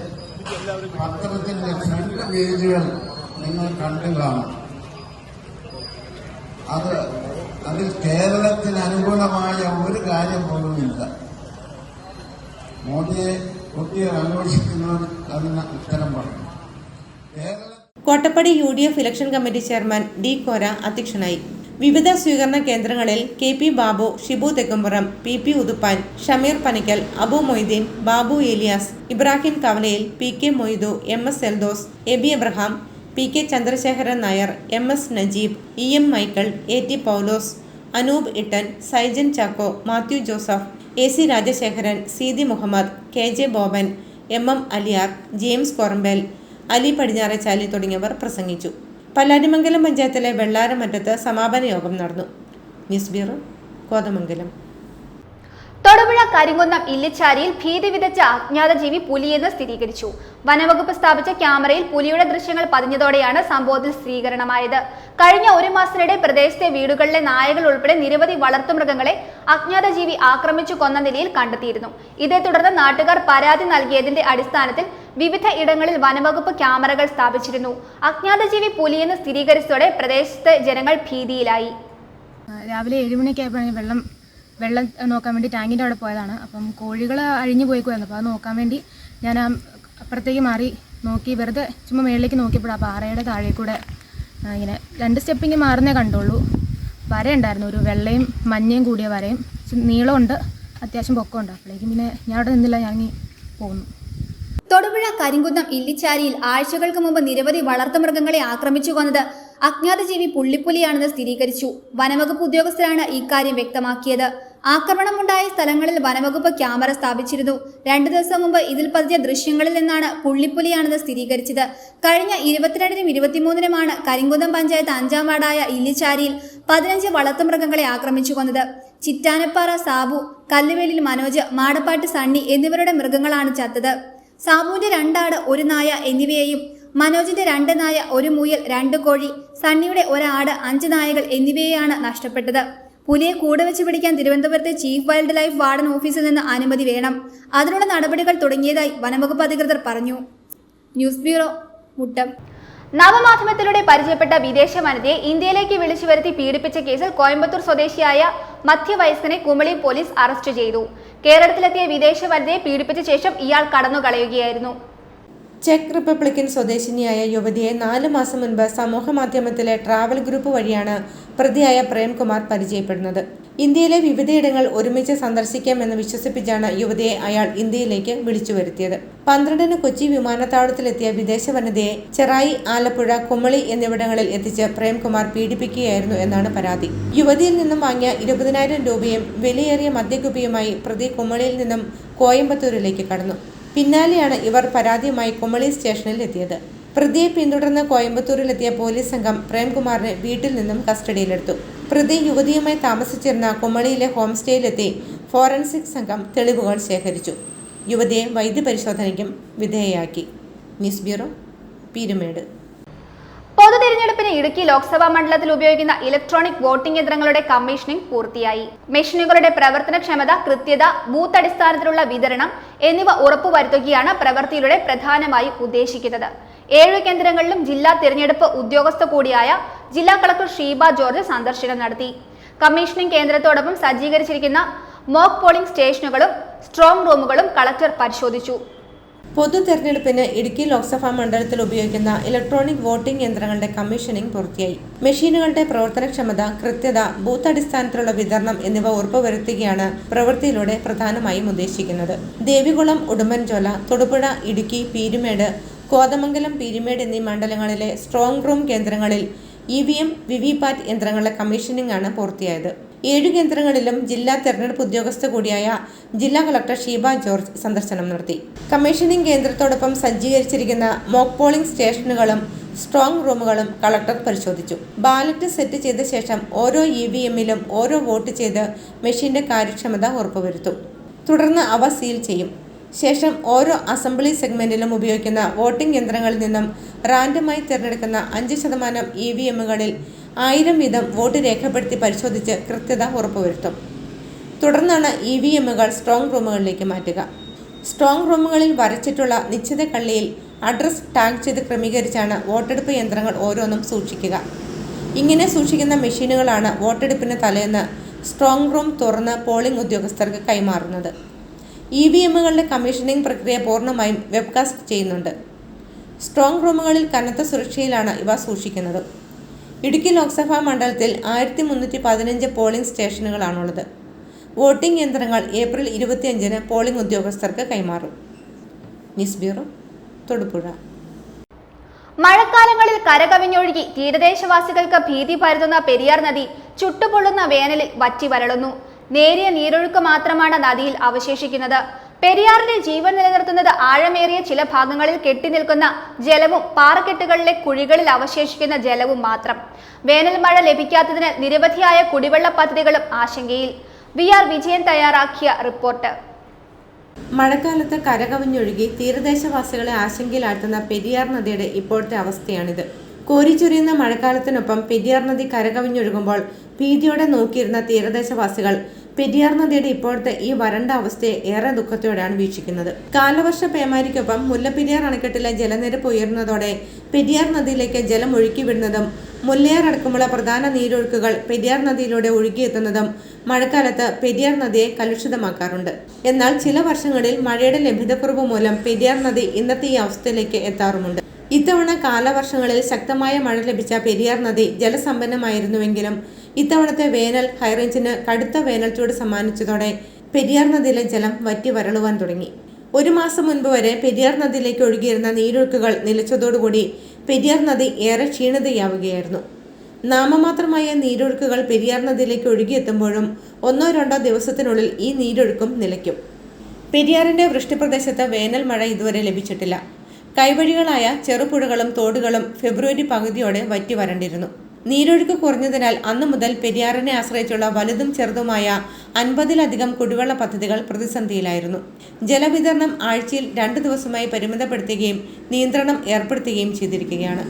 പത്രത്തിന്റെ ഫ്രണ്ട് പേജുകൾ നിങ്ങൾ കണ്ടു കാണും. അതിൽ കേരളത്തിന് അനുകൂലമായ ഒരു കാര്യം പോലുമില്ല. മോദിയെ കുട്ടിയെ അന്വേഷിക്കുന്നവർ അതിന് ഉത്തരം പറഞ്ഞു. Kottappady UDF election committee chairman D. Kora അധ്യക്ഷനായി. വിവിധ സ്വീകരണ കേന്ദ്രങ്ങളിൽ KP Babu, Shibu Thekkumpuram, PP Uthuppan, Shameer Panikkal, Abu Moideen, Babu Elias, Ibrahim Kavalayil, PK Moidu, MS Eldhose, Abi Abraham, PK Chandrasekharan Nair, MS Najeeb, EM Michael, AT Paulose, Anoop Ittan, Saijan Chacko, Mathew Joseph, AC Rajasekharan, Seethi Muhammad, KJ Boban, MM Aliyar, James Korambel, Ali Padinjarechali തുടങ്ങിയവർ പ്രസംഗിച്ചു. പല്ലാരിമംഗലം പഞ്ചായത്തിലെ വെള്ളാരമറ്റത്ത് സമാപന യോഗം നടന്നു. News bureau, Kothamangalam. തൊടുപുഴ കരിങ്കുന്നം ഇല്ലിച്ചാരിയിൽ ഭീതി വിതച്ച അജ്ഞാത ജീവി പുലിയെന്ന് സ്ഥിരീകരിച്ചു. വനവകുപ്പ് സ്ഥാപിച്ച ക്യാമറയിൽ പുലിയുടെ ദൃശ്യങ്ങൾ പതിഞ്ഞതോടെയാണ് സംഭവത്തിൽ സ്ഥിരീകരണമായത്. കഴിഞ്ഞ ഒരു മാസത്തിനിടെ പ്രദേശത്തെ വീടുകളിലെ നായകൾ ഉൾപ്പെടെ നിരവധി വളർത്തുമൃഗങ്ങളെ അജ്ഞാത ജീവി ആക്രമിച്ചു കൊന്ന നിലയിൽ കണ്ടെത്തിയിരുന്നു. ഇതേ തുടർന്ന് നാട്ടുകാർ പരാതി നൽകിയതിന്റെ അടിസ്ഥാനത്തിൽ വിവിധ ഇടങ്ങളിൽ വനവകുപ്പ് ക്യാമറകൾ സ്ഥാപിച്ചിരുന്നു. അജ്ഞാത ജീവി പുലിയെന്ന് സ്ഥിരീകരിച്ചതോടെ പ്രദേശത്തെ ജനങ്ങൾ ഭീതിയിലായി. രാവിലെ 7 മണിക്കായപ്പോൾ വെള്ളം നോക്കാൻ വേണ്ടി ടാങ്കിൻ്റെ അവിടെ പോയതാണ്. അപ്പം കോഴികൾ അഴിഞ്ഞു പോയിക്കുമായിരുന്നു. അപ്പോൾ അത് നോക്കാൻ വേണ്ടി ഞാൻ അപ്പുറത്തേക്ക് മാറി നോക്കി, വെറുതെ ചുമ്മാ മേളിലേക്ക് നോക്കിയപ്പോൾ ആ പാറയുടെ താഴെ കൂടെ ഇങ്ങനെ 2 സ്റ്റെപ്പിങ് മാറുന്നേ കണ്ടുള്ളൂ. വരയുണ്ടായിരുന്നു, ഒരു വെള്ളയും മഞ്ഞയും കൂടിയ വരയും, നീളമുണ്ട്, അത്യാവശ്യം പൊക്കമുണ്ട്. അപ്പോഴേക്കും പിന്നെ ഞാൻ അവിടെ നിന്നില്ല, ഞാൻ പോന്നു. തൊടുപുഴ കരിങ്കുന്നം ഇല്ലിച്ചാരിയിൽ ആഴ്ചകൾക്ക് മുമ്പ് നിരവധി വളർത്തുമൃഗങ്ങളെ ആക്രമിച്ചു കൊന്നത് അജ്ഞാത ജീവി പുള്ളിപ്പുലിയാണെന്ന് സ്ഥിരീകരിച്ചു. വനവകുപ്പ് ഉദ്യോഗസ്ഥരാണ് ഇക്കാര്യം വ്യക്തമാക്കിയത്. ആക്രമണമുണ്ടായ സ്ഥലങ്ങളിൽ വനവകുപ്പ് ക്യാമറ സ്ഥാപിച്ചിരുന്നു. 2 ദിവസം മുമ്പ് ഇതിൽ പതിച്ച ദൃശ്യങ്ങളിൽ നിന്നാണ് പുള്ളിപ്പുലിയാണെന്ന് സ്ഥിരീകരിച്ചത്. കഴിഞ്ഞ 22-നും 23-നുമാണ് കരിങ്കുന്നം പഞ്ചായത്ത് 5-ാം വാർഡായ ഇല്ലിച്ചാരിയിൽ 15 വളർത്തുമൃഗങ്ങളെ ആക്രമിച്ചു കൊന്നത്. ചിറ്റാനപ്പാറ സാബു, കല്ലുവേലിൽ മനോജ്, മാടപ്പാട്ട് സണ്ണി എന്നിവരുടെ മൃഗങ്ങളാണ് ചത്തത്. സാബുവിന്റെ 2 ആട്, 1 നായ എന്നിവയെയും മനോജിന്റെ 2 നായ, 1 മുയൽ, 2 കോഴി, സണ്ണിയുടെ 1 ആട്, 5 നായകൾ എന്നിവയെയാണ് നഷ്ടപ്പെട്ടത്. പുലിയെ കൂടെ വെച്ച് പിടിക്കാൻ തിരുവനന്തപുരത്തെ ചീഫ് വൈൽഡ് ലൈഫ് വാർഡൻ ഓഫീസിൽ നിന്ന് അനുമതി വേണം. അതിനുള്ള നടപടികൾ തുടങ്ങിയതായി വനംവകുപ്പ് അധികൃതർ പറഞ്ഞു. News bureau, Muttom. നവമാധ്യമത്തിലൂടെ പരിചയപ്പെട്ട വിദേശ വനിതയെ ഇന്ത്യയിലേക്ക് വിളിച്ചു വരുത്തി പീഡിപ്പിച്ച കേസിൽ കോയമ്പത്തൂർ സ്വദേശിയായ മധ്യവയസ്കനെ കുമളി പോലീസ് അറസ്റ്റ് ചെയ്തു. കേരളത്തിലെത്തിയ വിദേശ വനിതയെ പീഡിപ്പിച്ച ശേഷം ഇയാൾ കടന്നുകളയുകയായിരുന്നു. ചെക്ക് റിപ്പബ്ലിക്കൻ സ്വദേശിനിയായ യുവതിയെ 4 മാസം മുൻപ് സമൂഹമാധ്യമത്തിലെ ട്രാവൽ ഗ്രൂപ്പ് വഴിയാണ് പ്രതിയായ പ്രേംകുമാർ പരിചയപ്പെടുന്നത്. ഇന്ത്യയിലെ വിവിധയിടങ്ങൾ ഒരുമിച്ച് സന്ദർശിക്കാമെന്ന് വിശ്വസിപ്പിച്ചാണ് യുവതിയെ അയാൾ ഇന്ത്യയിലേക്ക് വിളിച്ചു വരുത്തിയത്. 12-ന് കൊച്ചി വിമാനത്താവളത്തിലെത്തിയ വിദേശ വനിതയെ ചെറായി, ആലപ്പുഴ, കുമളി എന്നിവിടങ്ങളിൽ എത്തിച്ച് പ്രേംകുമാർ പീഡിപ്പിക്കുകയായിരുന്നു എന്നാണ് പരാതി. യുവതിയിൽ നിന്നും വാങ്ങിയ 20,000 രൂപയും വിലയേറിയ മദ്യക്കുപ്പിയുമായി പ്രതി കുമളിയിൽ നിന്നും കോയമ്പത്തൂരിലേക്ക് കടന്നു. പിന്നാലെയാണ് ഇവർ പരാതിയുമായി കുമളി സ്റ്റേഷനിൽ എത്തിയത്. പ്രതിയെ പിന്തുടർന്ന് കോയമ്പത്തൂരിലെത്തിയ പോലീസ് സംഘം പ്രേംകുമാറിനെ വീട്ടിൽ നിന്നും കസ്റ്റഡിയിലെടുത്തു. പ്രതി യുവതിയുമായി താമസിച്ചിരുന്ന കുമളിയിലെ ഹോം സ്റ്റേയിലെത്തി ഫോറൻസിക് സംഘം തെളിവുകൾ ശേഖരിച്ചു. യുവതിയെ വൈദ്യപരിശോധനയ്ക്കും വിധേയയാക്കി. News bureau, Peermade. തിരഞ്ഞെടുപ്പിന് ഇടുക്കി ലോക്സഭാ മണ്ഡലത്തിൽ ഉപയോഗിക്കുന്ന ഇലക്ട്രോണിക് വോട്ടിംഗ് യന്ത്രങ്ങളുടെ കമ്മീഷനിംഗ് പൂർത്തിയായി. മെഷീനുകളുടെ പ്രവർത്തനക്ഷമത, കൃത്യത, ബൂത്ത് അടിസ്ഥാനത്തിലുള്ള വിതരണം എന്നിവ ഉറപ്പുവരുത്തുകയാണ് പ്രവൃത്തിയിലൂടെ പ്രധാനമായി ഉദ്ദേശിക്കുന്നത്. 7 കേന്ദ്രങ്ങളിലും ജില്ലാ തിരഞ്ഞെടുപ്പ് ഉദ്യോഗസ്ഥ കൂടിയായ ജില്ലാ കളക്ടർ ഷീബ ജോർജ് സന്ദർശനം നടത്തി. കമ്മീഷനിംഗ് കേന്ദ്രത്തോടൊപ്പം സജ്ജീകരിച്ചിരിക്കുന്ന മോക്ക് പോളിംഗ് സ്റ്റേഷനുകളും സ്ട്രോങ് റൂമുകളും കളക്ടർ പരിശോധിച്ചു. പൊതു തെരഞ്ഞെടുപ്പിന് ഇടുക്കി ലോക്സഭാ മണ്ഡലത്തിൽ ഉപയോഗിക്കുന്ന ഇലക്ട്രോണിക് വോട്ടിംഗ് യന്ത്രങ്ങളുടെ കമ്മീഷനിംഗ് പൂർത്തിയായി. മെഷീനുകളുടെ പ്രവർത്തനക്ഷമത, കൃത്യത, ബൂത്ത് അടിസ്ഥാനത്തിലുള്ള വിതരണം എന്നിവ ഉറപ്പുവരുത്തുകയാണ് പ്രവൃത്തിയിലൂടെ പ്രധാനമായും ഉദ്ദേശിക്കുന്നത്. ദേവികുളം, ഉടുമ്പൻചോല, തൊടുപുഴ, ഇടുക്കി, പീരുമേട്, കോതമംഗലം, പീരുമേട് എന്നീ മണ്ഡലങ്ങളിലെ സ്ട്രോങ് റൂം കേന്ദ്രങ്ങളിൽ EVM, വിവിപാറ്റ് യന്ത്രങ്ങളുടെ കമ്മീഷനിംഗ് ആണ് പൂർത്തിയായത്. 7 കേന്ദ്രങ്ങളിലും ജില്ലാ തെരഞ്ഞെടുപ്പ് ഉദ്യോഗസ്ഥ കൂടിയായ ജില്ലാ കളക്ടർ ഷീബ ജോർജ് സന്ദർശനം നടത്തി. കമ്മീഷനിംഗ് കേന്ദ്രത്തോടൊപ്പം സജ്ജീകരിച്ചിരിക്കുന്ന മോക്ക് പോളിംഗ് സ്റ്റേഷനുകളും സ്ട്രോങ് റൂമുകളും കളക്ടർ പരിശോധിച്ചു. ബാലറ്റ് സെറ്റ് ചെയ്ത ശേഷം ഓരോ EVMലും ഓരോ വോട്ട് ചെയ്ത് മെഷീന്റെ കാര്യക്ഷമത ഉറപ്പുവരുത്തും. തുടർന്ന് അവ സീൽ ചെയ്യും. ശേഷം ഓരോ അസംബ്ലി സെഗ്മെന്റിലും ഉപയോഗിക്കുന്ന വോട്ടിംഗ് യന്ത്രങ്ങളിൽ നിന്നും റാൻഡമായി തിരഞ്ഞെടുക്കുന്ന 5% EVMകളിൽ 1000 വീതം വോട്ട് രേഖപ്പെടുത്തി പരിശോധിച്ച് കൃത്യത ഉറപ്പുവരുത്തും. തുടർന്നാണ് EVMകൾ സ്ട്രോങ് റൂമുകളിലേക്ക് മാറ്റുക. സ്ട്രോങ് റൂമുകളിൽ വരച്ചിട്ടുള്ള നിശ്ചിത കള്ളിയിൽ അഡ്രസ് ടാഗ് ചെയ്ത് ക്രമീകരിച്ചാണ് വോട്ടെടുപ്പ് യന്ത്രങ്ങൾ ഓരോന്നും സൂക്ഷിക്കുക. ഇങ്ങനെ സൂക്ഷിക്കുന്ന മെഷീനുകളാണ് വോട്ടെടുപ്പിന് തലേന്ന് സ്ട്രോങ് റൂം തുറന്ന് പോളിംഗ് ഉദ്യോഗസ്ഥർക്ക് കൈമാറുന്നത്. EVMകളുടെ കമ്മീഷനിംഗ് പ്രക്രിയ പൂർണ്ണമായും വെബ്കാസ്റ്റ് ചെയ്യുന്നുണ്ട്. സ്ട്രോങ് റൂമുകളിൽ കനത്ത സുരക്ഷയിലാണ് ഇവ സൂക്ഷിക്കുന്നത്. ഇടുക്കി ലോക്സഭാ മണ്ഡലത്തിൽ 1315 പോളിംഗ് സ്റ്റേഷനുകളാണുള്ളത്. വോട്ടിംഗ് യന്ത്രങ്ങൾ ഏപ്രിൽ 25-ന് പോളിംഗ് ഉദ്യോഗസ്ഥർക്ക് കൈമാറും. News bureau, Thodupuzha. മഴക്കാലങ്ങളിൽ കരകവിഞ്ഞൊഴുകി തീരദേശവാസികൾക്ക് ഭീതി പരത്തുന്ന പെരിയാർ നദി ചുട്ടുപൊള്ളുന്ന വേനലിൽ വറ്റി വരളുന്നു. നേരിയ നീരൊഴുക്ക് മാത്രമാണ് നദിയിൽ അവശേഷിക്കുന്നത്. പെരിയാറിന്റെ ജീവൻ നിലനിർത്തുന്നത് ആഴമേറിയ ചില ഭാഗങ്ങളിൽ കെട്ടിനിൽക്കുന്ന ജലവും പാറക്കെട്ടുകളിലെ കുഴികളിൽ അവശേഷിക്കുന്ന ജലവും മാത്രം. വേനൽ മഴ ലഭിക്കാത്തതിന് നിരവധിയായ കുടിവെള്ള പദ്ധതികളും ആശങ്കയിൽ. VR വിജയൻ തയ്യാറാക്കിയ റിപ്പോർട്ട്. മഴക്കാലത്ത് കരകവിഞ്ഞൊഴുകി തീരദേശവാസികളെ ആശങ്കയിലാഴ്ത്തുന്ന പെരിയാർ നദിയുടെ ഇപ്പോഴത്തെ അവസ്ഥയാണിത്. കോരിച്ചൊരിയുന്ന മഴക്കാലത്തിനൊപ്പം പെരിയാർ നദി കരകവിഞ്ഞൊഴുകുമ്പോൾ ഭീതിയോടെ നോക്കിയിരുന്ന തീരദേശവാസികൾ പെരിയാർ നദിയുടെ ഇപ്പോഴത്തെ ഈ വരണ്ട അവസ്ഥയെ ഏറെ ദുഃഖത്തോടെയാണ് വീക്ഷിക്കുന്നത്. കാലവർഷ പേമാരിക്കൊപ്പം മുല്ലപ്പെരിയാർ അണക്കെട്ടിലെ ജലനിരപ്പ് ഉയർന്നതോടെ പെരിയാർ നദിയിലേക്ക് ജലം ഒഴുക്കിവിടുന്നതും മുല്ലയാർ അടക്കമുള്ള പ്രധാന നീരൊഴുക്കുകൾ പെരിയാർ നദിയിലൂടെ ഒഴുകിയെത്തുന്നതും മഴക്കാലത്ത് പെരിയാർ നദിയെ കലുഷിതമാക്കാറുണ്ട്. എന്നാൽ ചില വർഷങ്ങളിൽ മഴയുടെ ലഭ്യതക്കുറവ് മൂലം പെരിയാർ നദി ഇന്നത്തെ ഈ അവസ്ഥയിലേക്ക് എത്താറുമുണ്ട്. ഇത്തവണ കാലവർഷങ്ങളിൽ ശക്തമായ മഴ ലഭിച്ച പെരിയാർ നദി ജലസമ്പന്നമായിരുന്നുവെങ്കിലും ഇത്തവണത്തെ വേനൽ ഹൈറേഞ്ചിന് കടുത്ത വേനൽച്ചൂട് സമ്മാനിച്ചതോടെ പെരിയാർ നദിയിലെ ജലം വറ്റി വരളുവാൻ തുടങ്ങി. 1 മാസം മുൻപ് വരെ പെരിയാർ നദിയിലേക്ക് ഒഴുകിയിരുന്ന നീരൊഴുക്കുകൾ നിലച്ചതോടുകൂടി പെരിയാർ നദി ഏറെ ക്ഷീണിതയാവുകയായിരുന്നു. നാമമാത്രമായ നീരൊഴുക്കുകൾ പെരിയാർ നദിയിലേക്ക് ഒഴുകിയെത്തുമ്പോഴും 1-2 ദിവസത്തിനുള്ളിൽ ഈ നീരൊഴുക്കും നിലയ്ക്കും. പെരിയാറിന്റെ വൃഷ്ടിപ്രദേശത്ത് വേനൽ മഴ ഇതുവരെ ലഭിച്ചിട്ടില്ല. കൈവഴികളായ ചെറുപുഴകളും തോടുകളും ഫെബ്രുവരി പകുതിയോടെ വറ്റി വരണ്ടിരുന്നു. നീരൊഴുക്ക് കുറഞ്ഞതിനാൽ അന്നു മുതൽ പെരിയാറിനെ ആശ്രയിച്ചുള്ള വലുതും ചെറുതുമായ 50-ലധികം കുടിവെള്ള പദ്ധതികൾ പ്രതിസന്ധിയിലായിരുന്നു. ജലവിതരണം ആഴ്ചയിൽ 2 ദിവസമായി പരിമിതപ്പെടുത്തുകയും നിയന്ത്രണം ഏർപ്പെടുത്തുകയും ചെയ്തിരിക്കുകയാണ്.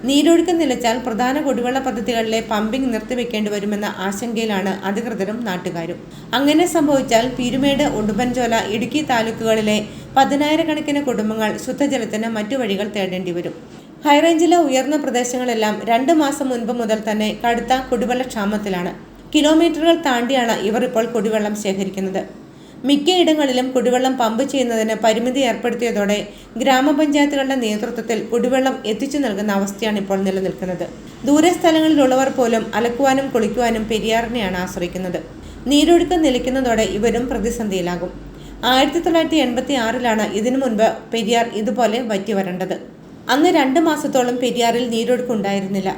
നീരൊഴുക്ക് നിലച്ചാൽ പ്രധാന കുടിവെള്ള പദ്ധതികളിലെ പമ്പിംഗ് നിർത്തിവെക്കേണ്ടി വരുമെന്ന ആശങ്കയിലാണ് അധികൃതരും നാട്ടുകാരും. അങ്ങനെ സംഭവിച്ചാൽ പീരുമേട്, ഉടുമ്പൻചോല, ഇടുക്കി താലൂക്കുകളിലെ 10,000-കണക്കിന് കുടുംബങ്ങൾ ശുദ്ധജലത്തിന് മറ്റു വഴികൾ തേടേണ്ടി വരും. ഹൈറേഞ്ചിലെ ഉയർന്ന പ്രദേശങ്ങളെല്ലാം 2 മാസം മുൻപ് മുതൽ തന്നെ കടുത്ത കുടിവെള്ളക്ഷാമത്തിലാണ്. കിലോമീറ്ററുകൾ താണ്ടിയാണ് ഇവർ ഇപ്പോൾ കുടിവെള്ളം ശേഖരിക്കുന്നത്. മിക്കയിടങ്ങളിലും കുടിവെള്ളം പമ്പ് ചെയ്യുന്നതിന് പരിമിതി ഏർപ്പെടുത്തിയതോടെ ഗ്രാമപഞ്ചായത്തുകളുടെ നേതൃത്വത്തിൽ കുടിവെള്ളം എത്തിച്ചു നൽകുന്ന അവസ്ഥയാണ് ഇപ്പോൾ നിലനിൽക്കുന്നത്. ദൂരെ സ്ഥലങ്ങളിലുള്ളവർ പോലും അലക്കുവാനും കുളിക്കുവാനും പെരിയാറിനെയാണ് ആശ്രയിക്കുന്നത്. നീരൊഴുക്ക് നിലയ്ക്കുന്നതോടെ ഇവരും പ്രതിസന്ധിയിലാകും. 1986-ലാണ് ഇതിനു മുൻപ് പെരിയാർ ഇതുപോലെ വറ്റി വരേണ്ടത്. അന്ന് 2 മാസത്തോളം പെരിയാറിൽ നീരൊഴുക്കുണ്ടായിരുന്നില്ല.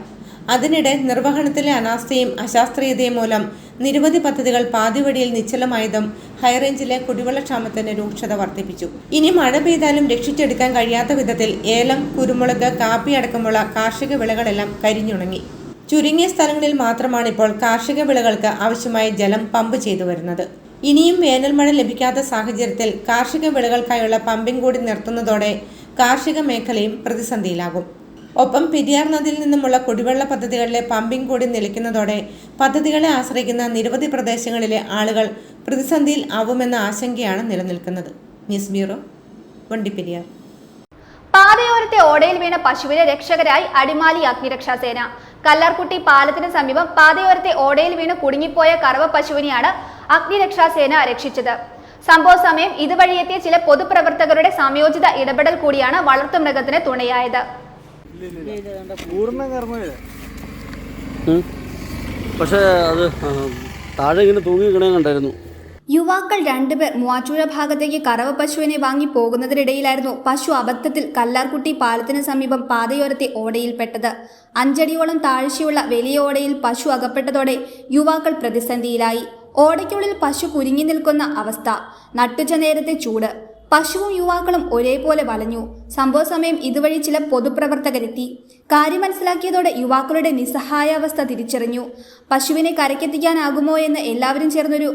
അതിനിടെ നിർവഹണത്തിലെ അനാസ്ഥയും അശാസ്ത്രീയതയും മൂലം നിരവധി പദ്ധതികൾ പാതിവഴിയിൽ നിശ്ചലമായതും ഹൈറേഞ്ചിലെ കുടിവെള്ളക്ഷാമത്തിന് രൂക്ഷത വർദ്ധിപ്പിച്ചു. ഇനി മഴ പെയ്താലും രക്ഷിച്ചെടുക്കാൻ കഴിയാത്ത വിധത്തിൽ ഏലം, കുരുമുളക്, കാപ്പി അടക്കമുള്ള കാർഷിക വിളകളെല്ലാം കരിഞ്ഞുണങ്ങി. ചുരുങ്ങിയ സ്ഥലങ്ങളിൽ മാത്രമാണ് ഇപ്പോൾ കാർഷിക വിളകൾക്ക് ആവശ്യമായ ജലം പമ്പ് ചെയ്തു വരുന്നത്. ഇനിയും വേനൽ മഴ ലഭിക്കാത്ത സാഹചര്യത്തിൽ കാർഷിക വിളകൾക്കായുള്ള പമ്പിംഗ് കൂടി നിർത്തുന്നതോടെ കാർഷിക മേഖലയും പ്രതിസന്ധിയിലാകും. ഒപ്പം പെരിയാർ നദിയിൽ നിന്നുമുള്ള കുടിവെള്ള പദ്ധതികളിലെ പമ്പിംഗ് കൂടി നിലയ്ക്കുന്നതോടെ പദ്ധതികളെ ആശ്രയിക്കുന്ന നിരവധി പ്രദേശങ്ങളിലെ ആളുകൾ പ്രതിസന്ധിയിൽ ആവുമെന്ന ആശങ്കയാണ് നിലനിൽക്കുന്നത്. News bureau, Vandiperiyar. പാതയോരത്തെ ഓടയിൽ വീണ പശുവിനെ രക്ഷകരായി അടിമാലി അഗ്നിരക്ഷാസേന. കല്ലാർകുട്ടി പാലത്തിന് സമീപം പാതയോരത്തെ ഓടയിൽ വീണ് കുടുങ്ങിപ്പോയ കറവ പശുവിനെയാണ് അഗ്നിരക്ഷാസേന രക്ഷിച്ചത്. സംഭവ സമയം ഇതുവഴിയെത്തിയ ചില പൊതുപ്രവർത്തകരുടെ സംയോജിത ഇടപെടൽ കൂടിയാണ് വളർത്തുമൃഗത്തിന് തുണയായത്. പക്ഷേ അത് താഴെ ഇങ്ങനെ തൂങ്ങി കിടന്നുണ്ടായിരുന്നു. യുവാക്കൾ 2 പേർ മൂവാറ്റുപുഴ ഭാഗത്തേക്ക് കറവ പശുവിനെ വാങ്ങി പോകുന്നതിനിടയിലായിരുന്നു പശു അബദ്ധത്തിൽ കല്ലാർകുട്ടി പാലത്തിന് സമീപം പാതയോരത്തെ ഓടയിൽപ്പെട്ടത്. 5 അടിയോളം താഴ്ചയുള്ള വലിയ ഓടയിൽ പശു അകപ്പെട്ടതോടെ യുവാക്കൾ പ്രതിസന്ധിയിലായി. ഓടയ്ക്കുള്ളിൽ പശു കുരുങ്ങി നിൽക്കുന്ന അവസ്ഥ. നട്ടുച്ച നേരത്തെ ചൂട്. പശുവും യുവാക്കളും ഒരേപോലെ വലഞ്ഞു. സംഭവ സമയം ഇതുവഴി ചില പൊതുപ്രവർത്തകരെത്തി. കാര്യം മനസ്സിലാക്കിയതോടെ യുവാക്കളുടെ നിസ്സഹായാവസ്ഥ തിരിച്ചറിഞ്ഞു. പശുവിനെ കരക്കെത്തിക്കാനാകുമോ എന്ന് എല്ലാവരും ചേർന്നൊരു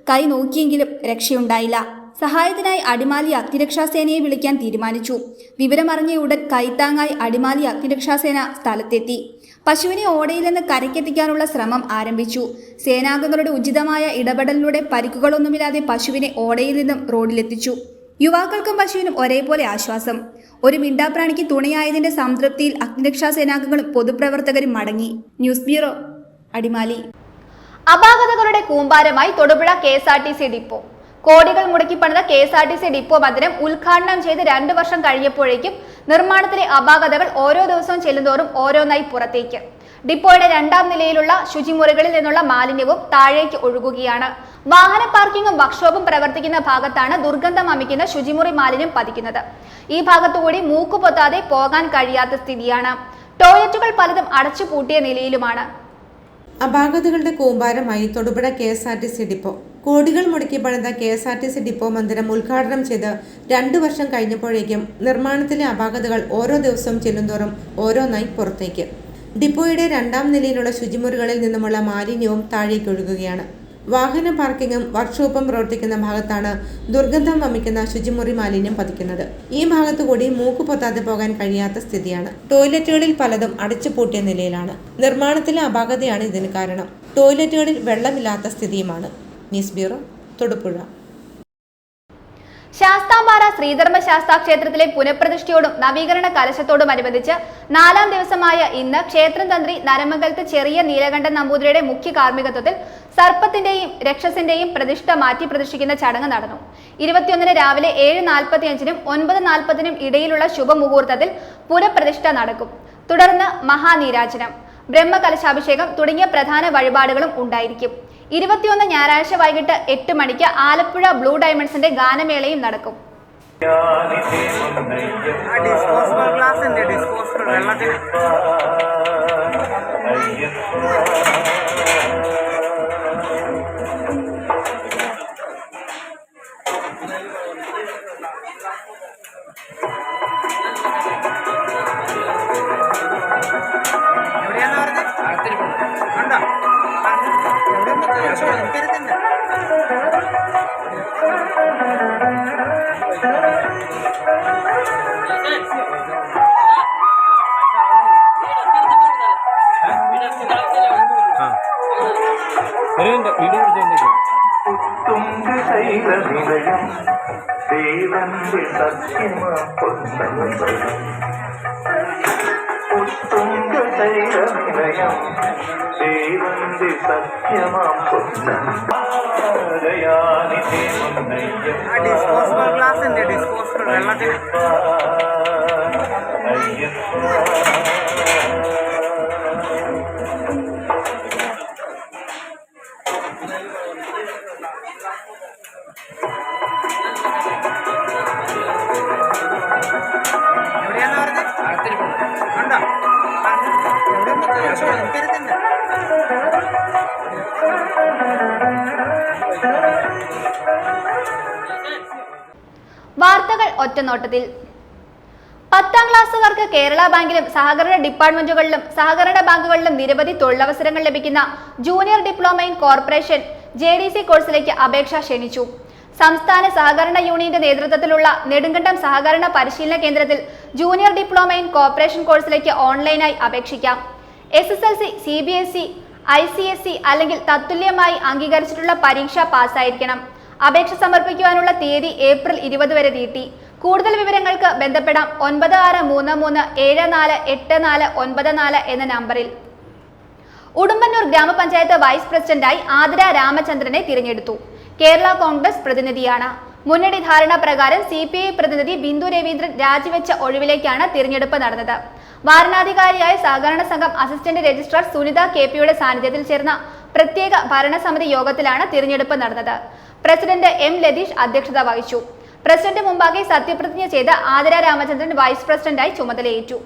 കൈ നോക്കിയെങ്കിലും രക്ഷയുണ്ടായില്ല. സഹായത്തിനായി അടിമാലി അഗ്നിരക്ഷാസേനയെ വിളിക്കാൻ തീരുമാനിച്ചു. വിവരമറിഞ്ഞ ഉടൻ കൈത്താങ്ങായി അടിമാലി അഗ്നിരക്ഷാസേന സ്ഥലത്തെത്തി. പശുവിനെ ഓടയിൽ നിന്ന് കരക്കെത്തിക്കാനുള്ള ശ്രമം ആരംഭിച്ചു. സേനാംഗങ്ങളുടെ ഉചിതമായ ഇടപെടലിലൂടെ പരിക്കുകളൊന്നുമില്ലാതെ പശുവിനെ ഓടയിൽ നിന്നും റോഡിലെത്തിച്ചു. യുവാക്കൾക്കും പശുവിനും ഒരേപോലെ ആശ്വാസം. ഒരു മിണ്ടാപ്രാണിക്ക് തുണയായതിന്റെ സംതൃപ്തിയിൽ അഗ്നിരക്ഷാ സേനാംഗങ്ങളും പൊതുപ്രവർത്തകരും മടങ്ങി. News bureau, Adimali. അപാകതകളുടെ കൂമ്പാരമായി തൊടുപുഴ KSRTC ഡിപ്പോ. കോടികൾ മുടക്കി പണിത KSRTC ഡിപ്പോ മന്ദിരം ഉദ്ഘാടനം ചെയ്ത് 2 വർഷം കഴിഞ്ഞപ്പോഴേക്കും നിർമ്മാണത്തിലെ അപാകതകൾ ഓരോ ദിവസവും ചെല്ലുന്തോറും ഓരോന്നായി പുറത്തേക്ക്. ഡിപ്പോയുടെ 2ാം നിലയിലുള്ള ശുചിമുറികളിൽ നിന്നുള്ള മാലിന്യവും താഴേക്ക് ഒഴുകുകയാണ്. വാഹന പാർക്കിങ്ങും വർക്ക്ഷോപ്പും പ്രവർത്തിക്കുന്ന ഭാഗത്താണ് ദുർഗന്ധം അമിക്കുന്ന ശുചിമുറി മാലിന്യം പതിക്കുന്നത്. ഈ ഭാഗത്തുകൂടി മൂക്കുപൊത്താതെ പോകാൻ കഴിയാത്ത സ്ഥിതിയാണ്. ടോയ്ലറ്റുകൾ പലതും അടച്ചുപൂട്ടിയ നിലയിലുമാണ്. അപാകതകളുടെ കൂമ്പാരമായി തൊടുപുഴ KSRTC ഡിപ്പോ. കോടികൾ മുടക്കി പണിത KSRTC ഡിപ്പോ മന്ദിരം ഉദ്ഘാടനം ചെയ്ത് 2 വർഷം കഴിഞ്ഞപ്പോഴേക്കും നിർമ്മാണത്തിലെ അപാകതകൾ ഓരോ ദിവസവും ചെല്ലുന്തോറും ഓരോന്നായി പുറത്തേക്ക്. ഡിപ്പോയുടെ 2ാം നിലയിലുള്ള ശുചിമുറികളിൽ നിന്നുമുള്ള മാലിന്യവും താഴേക്കൊഴുകുകയാണ്. വാഹന പാർക്കിങ്ങും വർക്ക്ഷോപ്പും പ്രവർത്തിക്കുന്ന ഭാഗത്താണ് ദുർഗന്ധം വമിക്കുന്ന ശുചിമുറി മാലിന്യം പതിക്കുന്നത്. ഈ ഭാഗത്തുകൂടി മൂക്ക് പൊത്താതെ പോകാൻ കഴിയാത്ത സ്ഥിതിയാണ്. ടോയ്ലറ്റുകളിൽ പലതും അടച്ചുപൂട്ടിയ നിലയിലാണ്. നിർമ്മാണത്തിലെ അപാകതയാണ് ഇതിന് കാരണം. ടോയ്ലറ്റുകളിൽ വെള്ളമില്ലാത്ത സ്ഥിതിയുമാണ്. News bureau, Thodupuzha. ശാസ്താംപാറ ശ്രീധർമ്മശാസ്താ ക്ഷേത്രത്തിലെ പുനഃപ്രതിഷ്ഠയോടും നവീകരണ കലശത്തോടുമനുബന്ധിച്ച് 4ാം ദിവസമായ ഇന്ന് ക്ഷേത്രം തന്ത്രി നരമംഗലത്ത് ചെറിയ നീലകണ്ഠൻ നമ്പൂതിരിയുടെ മുഖ്യ കാർമ്മികത്വത്തിൽ സർപ്പത്തിന്റെയും രക്ഷസിന്റെയും പ്രതിഷ്ഠ മാറ്റി പ്രതിഷ്ഠിക്കുന്ന ചടങ്ങ് നടന്നു. 21-ന് രാവിലെ 7:45-നും 9:40-നും ഇടയിലുള്ള ശുഭമുഹൂർത്തത്തിൽ പുനഃപ്രതിഷ്ഠ നടക്കും. തുടർന്ന് മഹാനീരാജനം, ബ്രഹ്മകലശാഭിഷേകം തുടങ്ങിയ പ്രധാന വഴിപാടുകളും ഉണ്ടായിരിക്കും. 21 ഞായറാഴ്ച വൈകിട്ട് 8 മണിക്ക് ആലപ്പുഴ ബ്ലൂ ഡയമണ്ട്സിന്റെ ഗാനമേളയും നടക്കും. വാർത്തകൾ ഒറ്റനോട്ടത്തിൽ. 10ാം ക്ലാസ്സുകാർക്ക് കേരള ബാങ്കിലും സഹകരണ ഡിപ്പാർട്ട്മെന്റുകളിലും സഹകരണ ബാങ്കുകളിലും നിരവധി തൊഴിലവസരങ്ങൾ ലഭിക്കുന്ന junior diploma in corporation JDC കോഴ്സിലേക്ക് അപേക്ഷ ക്ഷണിച്ചു. സംസ്ഥാന സഹകരണ യൂണിയന്റെ നേതൃത്വത്തിലുള്ള നെടുങ്കണ്ടം സഹകരണ പരിശീലന കേന്ദ്രത്തിൽ ജൂനിയർ ഡിപ്ലോമ ഇൻ കോർപ്പറേഷൻ കോഴ്സിലേക്ക് ഓൺലൈനായി അപേക്ഷിക്കാം. SSLC, CBSE, ICSE അല്ലെങ്കിൽ തത്തുല്യമായി അംഗീകരിച്ചിട്ടുള്ള പരീക്ഷ പാസ്സായിരിക്കണം. അപേക്ഷ സമർപ്പിക്കുവാനുള്ള തീയതി ഏപ്രിൽ 20 വരെ നീട്ടി. കൂടുതൽ വിവരങ്ങൾക്ക് ബന്ധപ്പെടാം 9633748494 എന്ന നമ്പറിൽ. ഉടുമ്പന്നൂർ ഗ്രാമപഞ്ചായത്ത് വൈസ് പ്രസിഡന്റായി ആതിര രാമചന്ദ്രനെ തിരഞ്ഞെടുത്തു. കേരള കോൺഗ്രസ് പ്രതിനിധിയാണ്. മുന്നണി ധാരണ പ്രകാരം CPI പ്രതിനിധി ബിന്ദു രവീന്ദ്രൻ രാജിവെച്ച ഒഴിവിലേക്കാണ് തിരഞ്ഞെടുപ്പ് നടന്നത്. വാരണാധികാരിയായ സഹകരണ സംഘം അസിസ്റ്റന്റ് രജിസ്ട്രാർ സുനിത KP സാന്നിധ്യത്തിൽ ചേർന്ന പ്രത്യേക ഭരണസമിതി യോഗത്തിലാണ് തിരഞ്ഞെടുപ്പ് നടന്നത്. പ്രസിഡന്റ് M ലതീഷ് അധ്യക്ഷത വഹിച്ചു. പ്രസിഡന്റ് മുമ്പാകെ സത്യപ്രതിജ്ഞ ചെയ്ത ആതിര രാമചന്ദ്രൻ വൈസ് പ്രസിഡന്റായി ചുമതലയേറ്റു.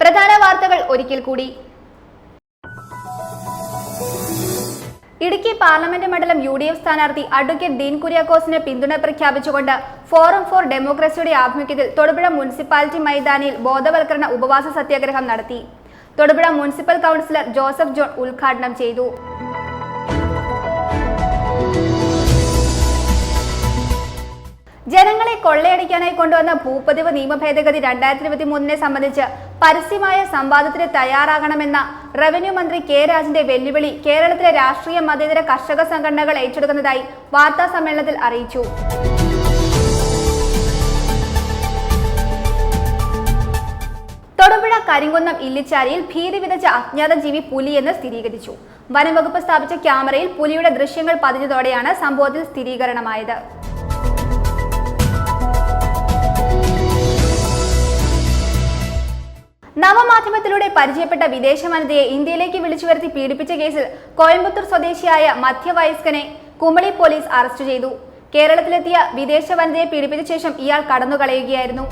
പ്രധാന വാർത്തകൾ ഒരിക്കൽ കൂടി. ഇടുക്കി പാർലമെന്റ് മണ്ഡലം UDF സ്ഥാനാർത്ഥി അഡ്വക്കേറ്റ് ഡീൻ കുര്യാക്കോസിന് പിന്തുണ പ്രഖ്യാപിച്ചുകൊണ്ട് ഫോറം ഫോർ ഡെമോക്രസിയുടെ ആഭിമുഖ്യത്തിൽ തൊടുപുഴ മുനിസിപ്പാലിറ്റി മൈതാനിയിൽ ബോധവൽക്കരണ ഉപവാസ സത്യാഗ്രഹം നടത്തി. തൊടുപുഴ മുനിസിപ്പൽ കൗൺസിലർ ജോസഫ് ജോൺ ഉദ്ഘാടനം ചെയ്തു. ജനങ്ങളെ കൊള്ളയടിക്കാനായി കൊണ്ടുവന്ന ഭൂപതിവ് നിയമ ഭേദഗതി 2023 സംബന്ധിച്ച് പരസ്യമായ സംവാദത്തിന് തയ്യാറാകണമെന്ന റവന്യൂ മന്ത്രി K രാജന്റെ വെല്ലുവിളി കേരളത്തിലെ രാഷ്ട്രീയ മതേതര കർഷക സംഘടനകൾ ഏറ്റെടുക്കുന്നതായി വാർത്താ സമ്മേളനത്തിൽ അറിയിച്ചു. തൊടുപുഴ കരിങ്കുന്നം ഇല്ലിച്ചാരിയിൽ ഭീതി വിതച്ച അജ്ഞാത ജീവി പുലിയെന്ന് സ്ഥിരീകരിച്ചു. വനംവകുപ്പ് സ്ഥാപിച്ച ക്യാമറയിൽ പുലിയുടെ ദൃശ്യങ്ങൾ പതിഞ്ഞതോടെയാണ് സംഭവത്തിൽ സ്ഥിരീകരണമായത്. നവമാധ്യമത്തിലൂടെ പരിചയപ്പെട്ട വിദേശ വനിതയെ ഇന്ത്യയിലേക്ക് വിളിച്ചു വരുത്തി പീഡിപ്പിച്ച കേസിൽ കോയമ്പത്തൂർ സ്വദേശിയായ മധ്യവയസ്കനെ കുമളി പോലീസ് അറസ്റ്റ് ചെയ്തു. കേരളത്തിലെത്തിയ വിദേശ വനിതയെ പീഡിപ്പിച്ച ശേഷം ഇയാൾ കടന്നുകളയുകയായിരുന്നു.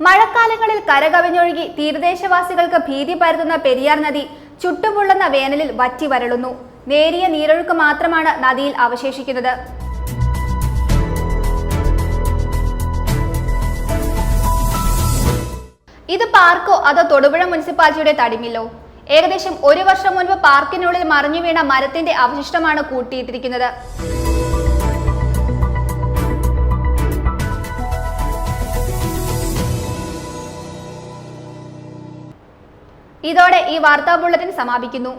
മഴക്കാലങ്ങളിൽ കരകവിഞ്ഞൊഴുകി തീരദേശവാസികൾക്ക് ഭീതി പരത്തുന്ന പെരിയാർ നദി ചുട്ടുപൊള്ളുന്ന വേനലിൽ വറ്റി വരളുന്നു. നേരിയ നീരൊഴുക്ക് മാത്രമാണ് നദിയിൽ അവശേഷിക്കുന്നത്. ഇത് പാർക്കോ അതോ തൊടുപുഴ മുനിസിപ്പാലിറ്റിയുടെ തടിമില്ലോ? ഏകദേശം 1 വർഷം മുൻപ് പാർക്കിനുള്ളിൽ മറിഞ്ഞു വീണ മരത്തിന്റെ അവശിഷ്ടമാണ് കൂട്ടിയിട്ടിരിക്കുന്നത്. ഇതോടെ ഈ വാർത്താ ബുള്ളറ്റിൻ സമാപിക്കുന്നു.